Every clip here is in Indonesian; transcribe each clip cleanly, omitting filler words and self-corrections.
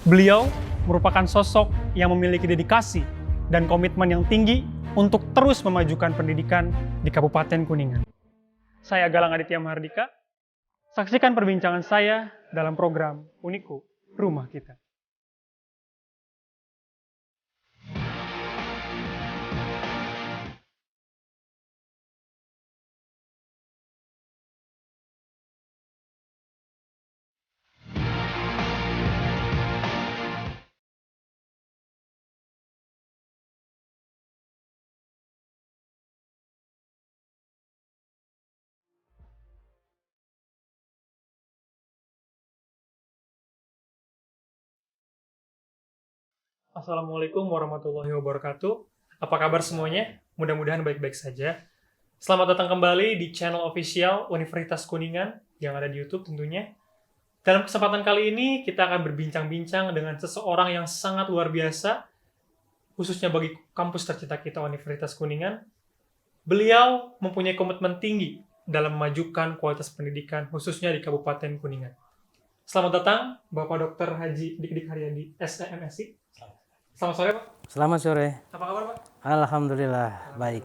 Beliau merupakan sosok yang memiliki dedikasi dan komitmen yang tinggi untuk terus memajukan pendidikan di Kabupaten Kuningan. Saya Galang Aditya Mahardika. Saksikan perbincangan saya dalam program Uniku Rumah Kita. Assalamualaikum warahmatullahi wabarakatuh. Apa kabar semuanya? Mudah-mudahan baik-baik saja. Selamat datang kembali di channel official Universitas Kuningan yang ada di YouTube tentunya. Dalam kesempatan kali ini kita akan berbincang-bincang dengan seseorang yang sangat luar biasa, khususnya bagi kampus tercinta kita Universitas Kuningan. Beliau mempunyai komitmen tinggi dalam memajukan kualitas pendidikan khususnya di Kabupaten Kuningan. Selamat datang Bapak Dr. Haji Dik Haryadi, SEMSI. Selamat sore, Pak. Selamat sore. Apa kabar, Pak? Alhamdulillah, baik.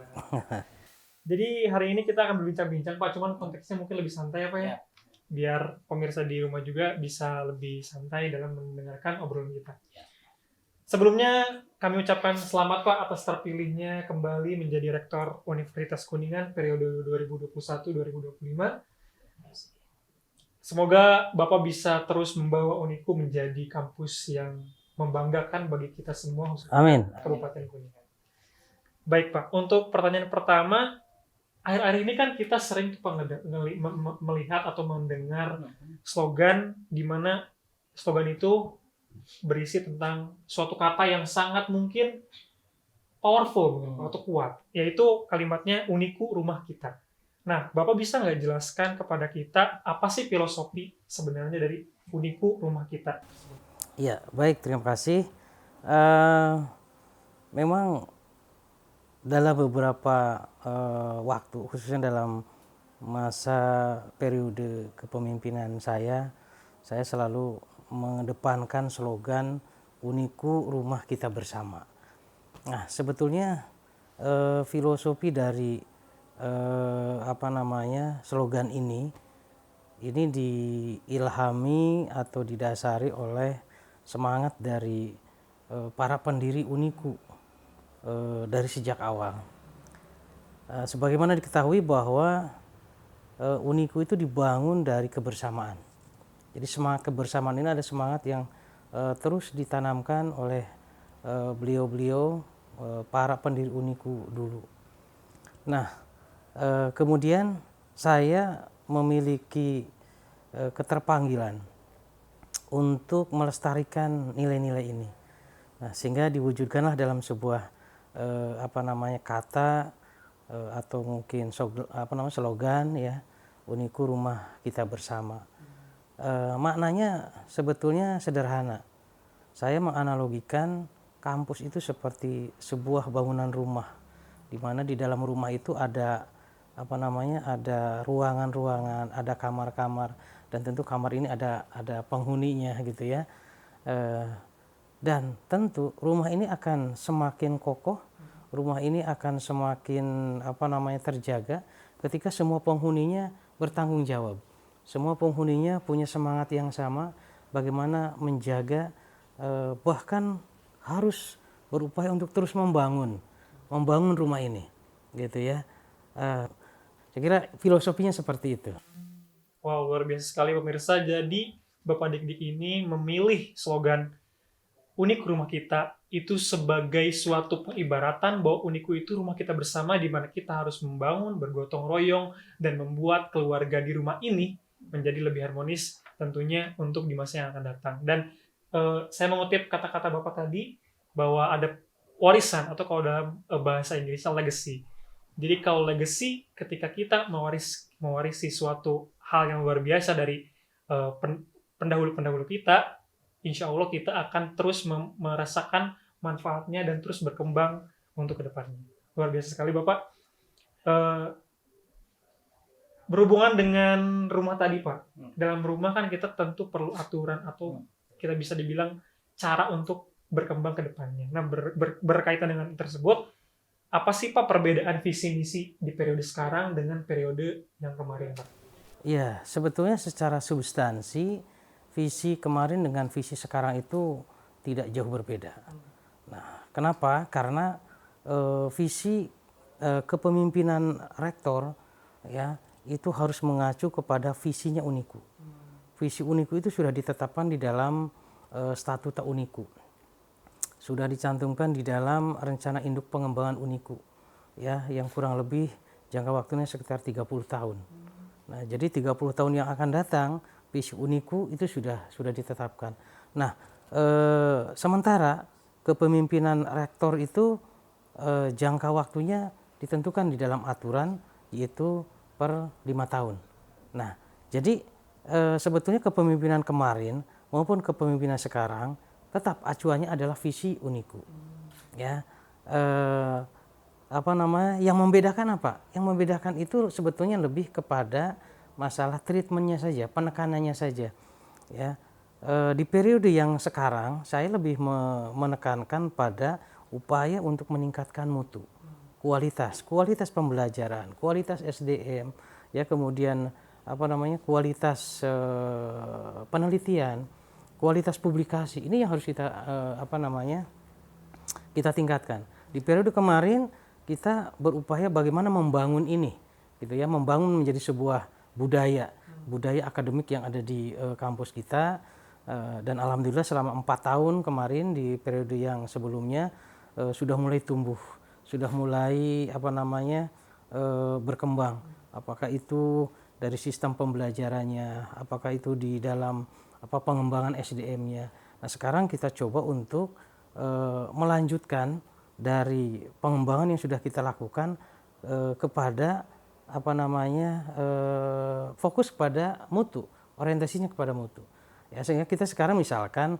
Jadi hari ini kita akan berbincang-bincang, Pak. Cuman konteksnya mungkin lebih santai, Pak ya. Biar pemirsa di rumah juga bisa lebih santai dalam mendengarkan obrolan kita. Sebelumnya kami ucapkan selamat, Pak, atas terpilihnya kembali menjadi Rektor Universitas Kuningan periode 2021-2025. Semoga Bapak bisa terus membawa Uniku menjadi kampus yang membanggakan bagi kita semua, Amin. Kabupaten Kuningan. Baik, Pak. Untuk pertanyaan pertama, akhir-akhir ini kan kita sering melihat atau mendengar slogan di mana slogan itu berisi tentang suatu kata yang sangat mungkin powerful atau kuat, yaitu kalimatnya Uniku Rumah Kita. Nah, Bapak bisa nggak jelaskan kepada kita apa sih filosofi sebenarnya dari Uniku Rumah Kita? Iya, baik, terima kasih. Memang dalam beberapa waktu, khususnya dalam masa periode kepemimpinan saya selalu mengedepankan slogan Uniku Rumah Kita Bersama. Nah, sebetulnya filosofi dari slogan ini diilhami atau didasari oleh semangat dari para pendiri Uniku dari sejak awal. Sebagaimana diketahui bahwa Uniku itu dibangun dari kebersamaan. Jadi semangat kebersamaan ini ada semangat yang terus ditanamkan oleh beliau-beliau para pendiri Uniku dulu. Nah, kemudian saya memiliki keterpanggilan untuk melestarikan nilai-nilai ini. Nah, sehingga diwujudkanlah dalam sebuah kata atau mungkin slogan ya, Uniku Rumah Kita Bersama. Maknanya sebetulnya sederhana. Saya menganalogikan kampus itu seperti sebuah bangunan rumah, di mana di dalam rumah itu ada ada ruangan-ruangan, ada kamar-kamar, dan tentu kamar ini ada penghuninya gitu ya. Dan tentu rumah ini akan semakin kokoh, rumah ini akan semakin terjaga ketika semua penghuninya bertanggung jawab. Semua penghuninya punya semangat yang sama bagaimana menjaga, bahkan harus berupaya untuk terus membangun rumah ini gitu ya. Saya kira filosofinya seperti itu. Wow, luar biasa sekali pemirsa. Jadi Bapak Dik ini memilih slogan Uniku Rumah Kita itu sebagai suatu pengibaratan bahwa Uniku itu rumah kita bersama, di mana kita harus membangun, bergotong royong, dan membuat keluarga di rumah ini menjadi lebih harmonis tentunya untuk di masa yang akan datang. Dan saya mengutip kata-kata Bapak tadi bahwa ada warisan, atau kalau dalam bahasa Inggrisnya legacy. Jadi kalau legacy, ketika kita mewarisi suatu hal yang luar biasa dari pendahulu-pendahulu kita, insya Allah kita akan terus merasakan manfaatnya dan terus berkembang untuk kedepannya. Luar biasa sekali Bapak. Berhubungan dengan rumah tadi Pak, dalam rumah kan kita tentu perlu aturan atau kita bisa dibilang cara untuk berkembang ke depannya. Nah, berkaitan dengan tersebut, apa sih Pak perbedaan visi misi di periode sekarang dengan periode yang kemarin Pak? Ya, sebetulnya secara substansi visi kemarin dengan visi sekarang itu tidak jauh berbeda. Nah, kenapa? Karena visi kepemimpinan rektor ya itu harus mengacu kepada visinya Uniku. Visi Uniku itu sudah ditetapkan di dalam statuta Uniku. Sudah dicantumkan di dalam rencana induk pengembangan Uniku ya yang kurang lebih jangka waktunya sekitar 30 tahun. Nah, jadi 30 tahun yang akan datang visi Uniku itu sudah ditetapkan. Nah, sementara kepemimpinan rektor itu jangka waktunya ditentukan di dalam aturan yaitu per 5 tahun. Nah, jadi sebetulnya kepemimpinan kemarin maupun kepemimpinan sekarang tetap acuannya adalah visi Uniku. Ya, apa namanya? Yang membedakan apa? Yang membedakan itu sebetulnya lebih kepada masalah treatmentnya saja, penekanannya saja. Ya, di periode yang sekarang saya lebih menekankan pada upaya untuk meningkatkan mutu, kualitas pembelajaran, kualitas SDM, ya kemudian apa namanya kualitas penelitian, kualitas publikasi. Ini yang harus kita apa namanya kita tingkatkan. Di periode kemarin kita berupaya bagaimana membangun ini, gitu ya, membangun menjadi sebuah budaya akademik yang ada di kampus kita. Dan alhamdulillah selama 4 tahun kemarin di periode yang sebelumnya sudah mulai tumbuh, sudah mulai apa namanya berkembang. Apakah itu dari sistem pembelajarannya, apakah itu di dalam pengembangan SDM-nya. Nah, sekarang kita coba untuk melanjutkan dari pengembangan yang sudah kita lakukan kepada apa namanya fokus kepada mutu, orientasinya kepada mutu. Ya, sehingga kita sekarang misalkan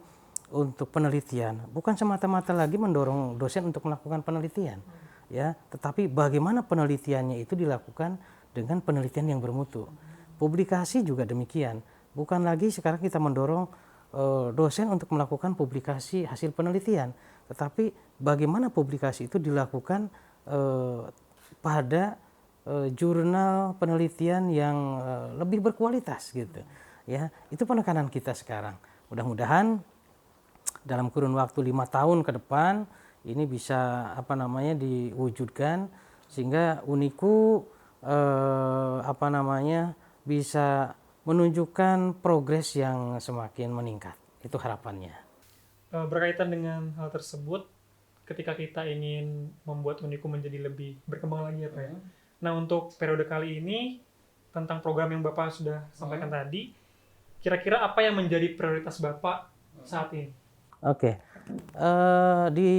untuk penelitian bukan semata-mata lagi mendorong dosen untuk melakukan penelitian, ya, tetapi bagaimana penelitiannya itu dilakukan dengan penelitian yang bermutu. Publikasi juga demikian, bukan lagi sekarang kita mendorong dosen untuk melakukan publikasi hasil penelitian, tetapi bagaimana publikasi itu dilakukan pada jurnal penelitian yang lebih berkualitas gitu. Ya, itu penekanan kita sekarang. Mudah-mudahan dalam kurun waktu 5 tahun ke depan ini bisa apa namanya diwujudkan sehingga Uniku apa namanya bisa menunjukkan progres yang semakin meningkat. Itu harapannya. Berkaitan dengan hal tersebut, ketika kita ingin membuat Uniku menjadi lebih berkembang lagi ya Pak ya. Nah, untuk periode kali ini tentang program yang Bapak sudah sampaikan tadi, kira-kira apa yang menjadi prioritas Bapak saat ini? Oke. Di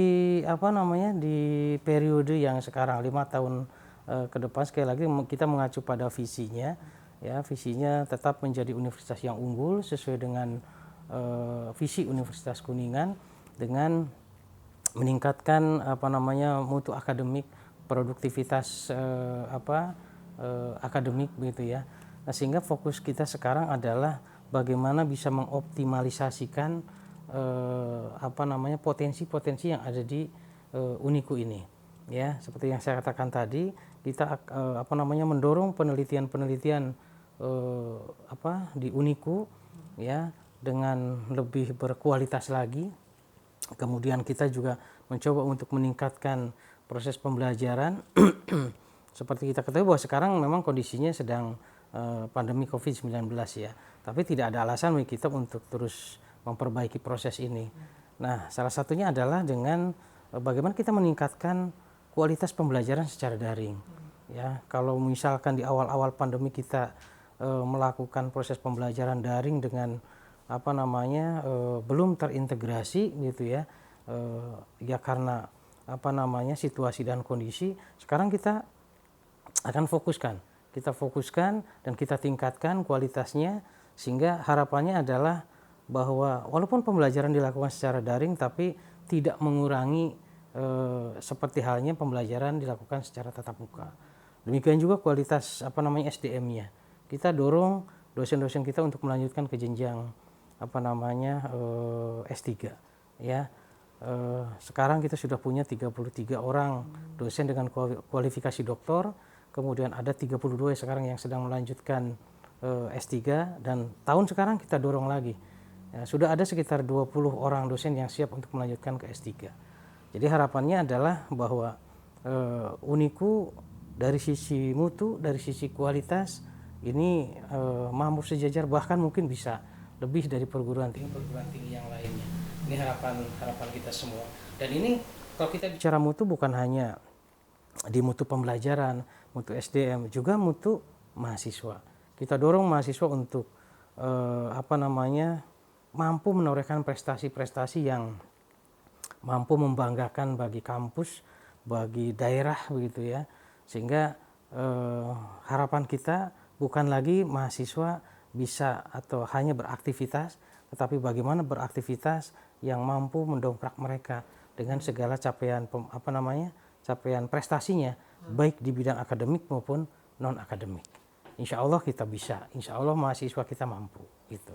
apa namanya di periode yang sekarang 5 tahun ke depan sekali lagi kita mengacu pada visinya, ya visinya tetap menjadi universitas yang unggul sesuai dengan visi Universitas Kuningan dengan meningkatkan apa namanya mutu akademik, produktivitas akademik begitu ya. Nah, sehingga fokus kita sekarang adalah bagaimana bisa mengoptimalisasikan apa namanya potensi-potensi yang ada di Uniku ini. Ya, seperti yang saya katakan tadi, kita apa namanya mendorong penelitian-penelitian di Uniku ya dengan lebih berkualitas lagi. Kemudian kita juga mencoba untuk meningkatkan proses pembelajaran. Seperti kita ketahui bahwa sekarang memang kondisinya sedang pandemi COVID-19 ya. Tapi tidak ada alasan bagi kita untuk terus memperbaiki proses ini. Nah, salah satunya adalah dengan bagaimana kita meningkatkan kualitas pembelajaran secara daring. Ya, kalau misalkan di awal-awal pandemi kita melakukan proses pembelajaran daring dengan apa namanya belum terintegrasi gitu ya, ya karena apa namanya situasi dan kondisi. Sekarang kita akan kita fokuskan dan kita tingkatkan kualitasnya sehingga harapannya adalah bahwa walaupun pembelajaran dilakukan secara daring tapi tidak mengurangi seperti halnya pembelajaran dilakukan secara tatap muka. Demikian juga kualitas apa namanya SDM-nya. Kita dorong dosen-dosen kita untuk melanjutkan ke jenjang apa namanya S3 ya. Sekarang kita sudah punya 33 orang dosen dengan kualifikasi doktor, kemudian ada 32 sekarang yang sedang melanjutkan S3, dan tahun sekarang kita dorong lagi. Ya, sudah ada sekitar 20 orang dosen yang siap untuk melanjutkan ke S3. Jadi harapannya adalah bahwa Uniku dari sisi mutu, dari sisi kualitas ini mampu sejajar, bahkan mungkin bisa lebih dari perguruan tinggi yang lainnya. Ini harapan kita semua. Dan ini kalau kita bicara mutu bukan hanya di mutu pembelajaran, mutu SDM, juga mutu mahasiswa. Kita dorong mahasiswa untuk mampu menorehkan prestasi-prestasi yang mampu membanggakan bagi kampus, bagi daerah begitu ya. Sehingga harapan kita bukan lagi mahasiswa bisa atau hanya beraktivitas, tetapi bagaimana beraktivitas yang mampu mendongkrak mereka dengan segala capaian capaian prestasinya, baik di bidang akademik maupun non akademik. Insya Allah kita bisa, insya Allah mahasiswa kita mampu gitu.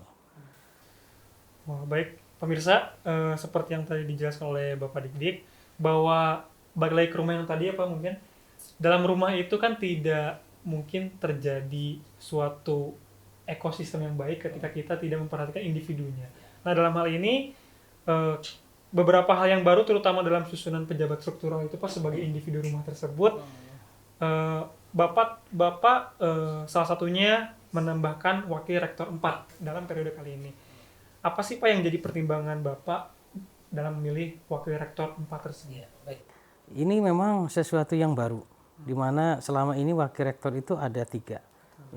Wah, baik pemirsa, seperti yang tadi dijelaskan oleh Bapak Dik-Dik, bahwa balik lagi ke rumah yang tadi apa mungkin dalam rumah itu kan tidak mungkin terjadi suatu ekosistem yang baik ketika kita tidak memperhatikan individunya. Nah, dalam hal ini beberapa hal yang baru terutama dalam susunan pejabat struktural itu Pak sebagai individu rumah tersebut, Bapak salah satunya menambahkan wakil rektor 4 dalam periode kali ini. Apa sih Pak yang jadi pertimbangan Bapak dalam memilih wakil rektor 4 tersebut? Ya, baik. Ini memang sesuatu yang baru, di mana selama ini wakil rektor itu ada 3.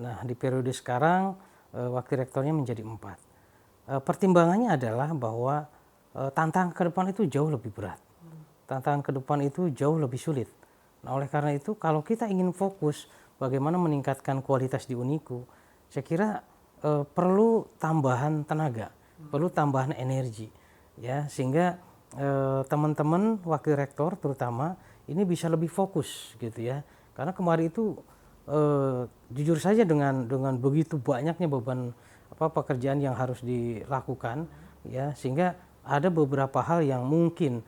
Nah, di periode sekarang wakil rektornya menjadi 4. Pertimbangannya adalah bahwa tantangan ke depan itu jauh lebih berat. Tantangan ke depan itu jauh lebih sulit. Nah, oleh karena itu kalau kita ingin fokus bagaimana meningkatkan kualitas di Uniku, saya kira perlu tambahan tenaga, perlu tambahan energi, ya, sehingga teman-teman wakil rektor terutama ini bisa lebih fokus gitu ya. Karena kemarin itu jujur saja dengan begitu banyaknya beban pekerjaan yang harus dilakukan, ya, sehingga ada beberapa hal yang mungkin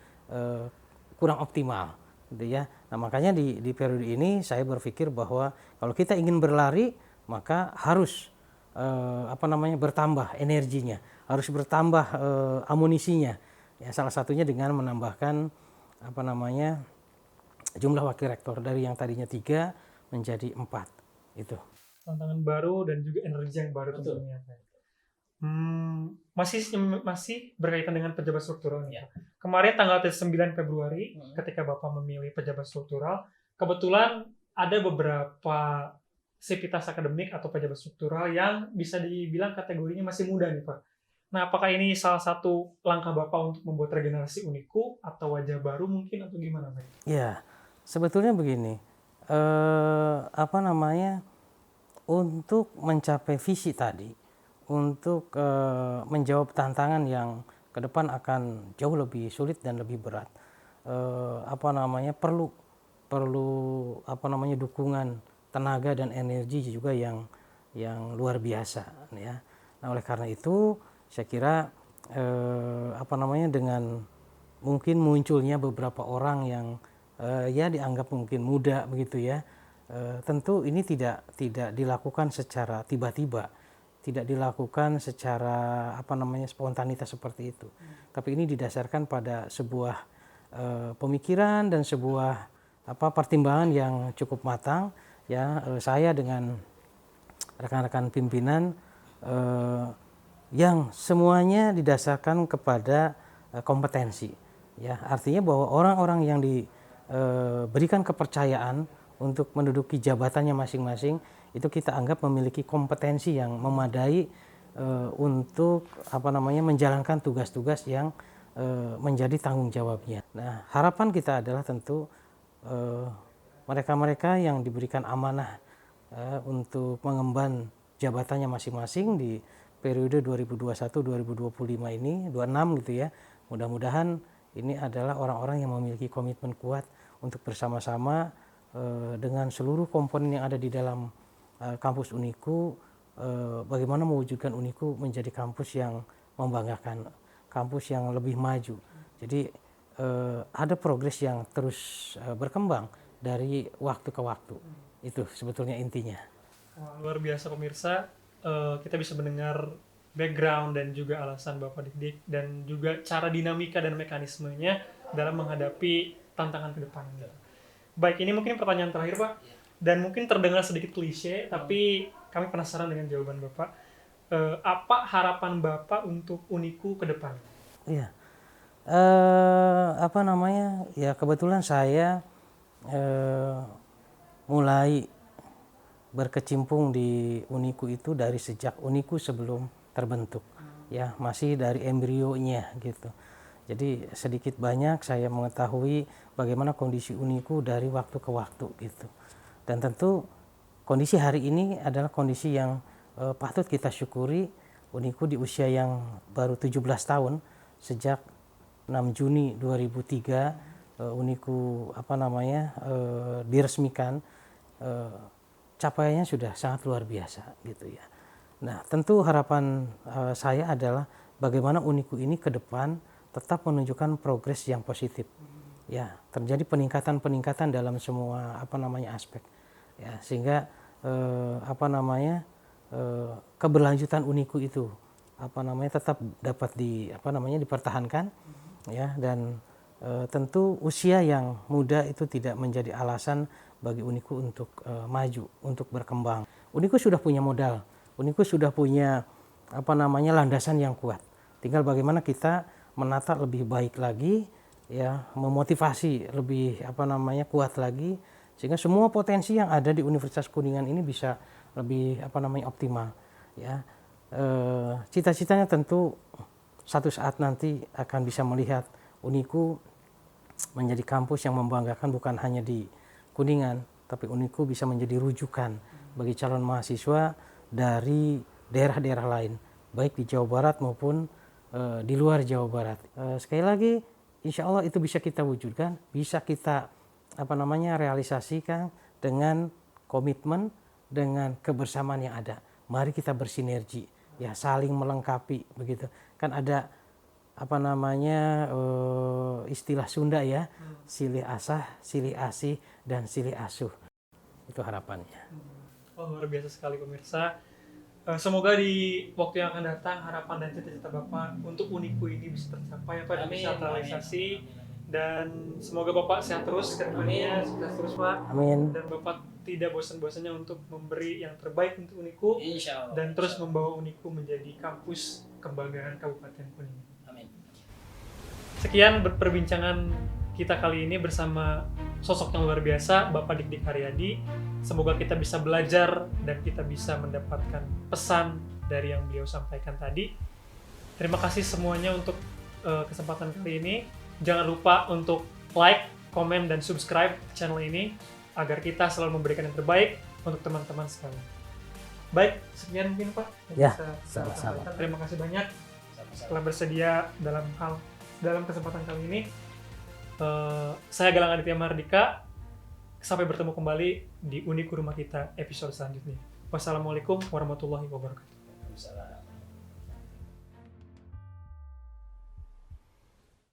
kurang optimal gitu ya. Nah, makanya di periode ini saya berpikir bahwa kalau kita ingin berlari maka harus bertambah energinya, harus bertambah amunisinya. Ya, salah satunya dengan menambahkan jumlah wakil rektor dari yang tadinya 3 menjadi 4 itu. Tantangan baru dan juga energi yang baru tentunya. Masih berkaitan dengan pejabat struktural. Ya. Kemarin tanggal 9 Februari ketika Bapak memilih pejabat struktural, kebetulan ada beberapa sivitas akademik atau pejabat struktural yang bisa dibilang kategorinya masih muda nih Pak. Nah, apakah ini salah satu langkah Bapak untuk membuat regenerasi Uniku atau wajah baru mungkin atau gimana Pak? Ya, sebetulnya begini, untuk mencapai visi tadi, untuk menjawab tantangan yang ke depan akan jauh lebih sulit dan lebih berat, perlu dukungan tenaga dan energi juga yang luar biasa, ya. Nah, oleh karena itu saya kira dengan mungkin munculnya beberapa orang yang dianggap mungkin muda begitu ya, tentu ini tidak dilakukan secara tiba-tiba, tidak dilakukan secara spontanitas seperti itu, tapi ini didasarkan pada sebuah pemikiran dan sebuah pertimbangan yang cukup matang, ya. Saya dengan rekan-rekan pimpinan yang semuanya didasarkan kepada kompetensi, ya, artinya bahwa orang-orang yang diberikan kepercayaan untuk menduduki jabatannya masing-masing itu kita anggap memiliki kompetensi yang memadai untuk menjalankan tugas-tugas yang menjadi tanggung jawabnya. Nah, harapan kita adalah tentu mereka-mereka yang diberikan amanah untuk mengemban jabatannya masing-masing di periode 2021-2025 ini, 26 gitu ya. Mudah-mudahan ini adalah orang-orang yang memiliki komitmen kuat untuk bersama-sama dengan seluruh komponen yang ada di dalam kampus Uniku, bagaimana mewujudkan Uniku menjadi kampus yang membanggakan, kampus yang lebih maju, Jadi ada progres yang terus berkembang dari waktu ke waktu. Itu sebetulnya intinya. Wah, luar biasa pemirsa. Kita bisa mendengar background dan juga alasan Bapak Dik-Dik dan juga cara dinamika dan mekanismenya dalam menghadapi tantangan ke depan. Baik, ini mungkin pertanyaan terakhir Pak. Dan mungkin terdengar sedikit klise, tapi kami penasaran dengan jawaban Bapak. Apa harapan Bapak untuk Uniku ke depan? Iya. Apa namanya? Ya kebetulan saya mulai berkecimpung di Uniku itu dari sejak Uniku sebelum terbentuk. Ya, masih dari embrionya gitu. Jadi sedikit banyak saya mengetahui bagaimana kondisi Uniku dari waktu ke waktu gitu. Dan tentu kondisi hari ini adalah kondisi yang patut kita syukuri. Uniku di usia yang baru 17 tahun sejak 6 Juni 2003 Uniku diresmikan, capaiannya sudah sangat luar biasa gitu ya. Nah, tentu harapan saya adalah bagaimana Uniku ini ke depan tetap menunjukkan progres yang positif. Ya, terjadi peningkatan dalam semua aspek. Ya, sehingga keberlanjutan Uniku itu tetap dapat dipertahankan ya, dan tentu usia yang muda itu tidak menjadi alasan bagi Uniku untuk maju, untuk berkembang. Uniku sudah punya modal, Uniku sudah punya landasan yang kuat. Tinggal bagaimana kita menata lebih baik lagi, ya, memotivasi lebih kuat lagi, sehingga semua potensi yang ada di Universitas Kuningan ini bisa lebih optimal. Ya, cita-citanya tentu satu saat nanti akan bisa melihat Uniku menjadi kampus yang membanggakan bukan hanya di Kuningan, tapi Uniku bisa menjadi rujukan bagi calon mahasiswa dari daerah-daerah lain, baik di Jawa Barat maupun di luar Jawa Barat. Sekali lagi, insya Allah itu bisa kita wujudkan, bisa kita realisasikan dengan komitmen, dengan kebersamaan yang ada. Mari kita bersinergi, ya, saling melengkapi begitu. Kan ada istilah Sunda ya, silih asah, silih asih, dan silih asuh. Itu harapannya. Oh, luar biasa sekali pemirsa. Semoga di waktu yang akan datang harapan dan cita-cita Bapak untuk Uniku ini bisa tercapai dan bisa terrealisasi. Dan semoga Bapak sehat terus ke depannya, sukses terus Pak. Amin. Dan Bapak tidak bosan-bosannya untuk memberi yang terbaik untuk Uniku. Insyaallah. Dan terus membawa Uniku menjadi kampus kebanggaan Kabupaten Kuningan. Amin. Sekian perbincangan kita kali ini bersama sosok yang luar biasa, Bapak Dik-Dik Haryadi. Semoga kita bisa belajar dan kita bisa mendapatkan pesan dari yang beliau sampaikan tadi. Terima kasih semuanya untuk kesempatan kali ini. Jangan lupa untuk like, komen, dan subscribe channel ini agar kita selalu memberikan yang terbaik untuk teman-teman sekalian. Baik, sekian mungkin Pak. Ya, Bisa sama-sama. sampaikan. Terima kasih banyak telah bersedia dalam kesempatan kali ini. Saya Galang Aditya Mardika. Sampai bertemu kembali di Uniku Rumah Kita episode selanjutnya. Wassalamualaikum warahmatullahi wabarakatuh. Waalaikumsalam.